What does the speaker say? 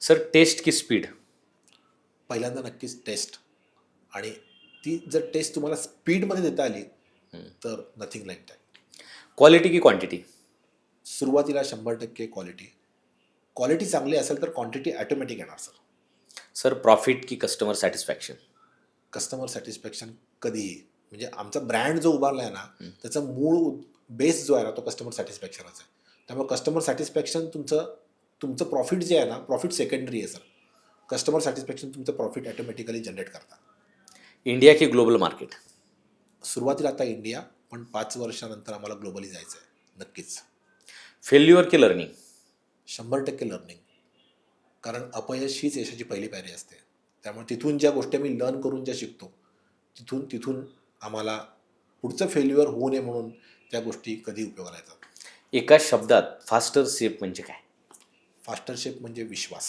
Sir taste की speed? पहिल्यांदा नक्कीच टेस्ट, आणि ती जर टेस्ट तुम्हाला स्पीडमध्ये देता आली तर नथिंग लाईक दॅट. क्वालिटी की क्वांटिटी? सुरुवातीला 100% क्वालिटी. क्वालिटी चांगली असेल तर क्वांटिटी ॲटोमॅटिक येणार सर. सर प्रॉफिट की कस्टमर सॅटिस्फॅक्शन? कस्टमर सॅटिस्फॅक्शन कधीही, म्हणजे आमचा ब्रँड जो उभारला आहे ना त्याचा मूळ बेस जो आहे ना तो कस्टमर सॅटिस्फॅक्शनच आहे. त्यामुळे कस्टमर सॅटिस्फॅक्शन तुमचं प्रॉफिट जे आहे ना, प्रॉफिट सेकंडरी आहे सर. कस्टमर सॅटिस्फॅक्शन तुमचं प्रॉफिट ॲटोमॅटिकली जनरेट करतात. इंडिया की ग्लोबल मार्केट? सुरुवातीला आता इंडिया, पण 5 वर्षानंतर आम्हाला ग्लोबली जायचं आहे नक्कीच. फेल्युअर की लर्निंग? 100% लर्निंग. कारण अपयश हीच यशाची पहिली पायरी असते. त्यामुळे तिथून ज्या गोष्टी आम्ही लर्न करून ज्या शिकतो तिथून आम्हाला पुढचं फेल्युअर होऊ नये म्हणून त्या गोष्टी कधी उपयोगाला येतात. एका शब्दात फास्टर शेप म्हणजे काय? फास्टर शेप म्हणजे विश्वास.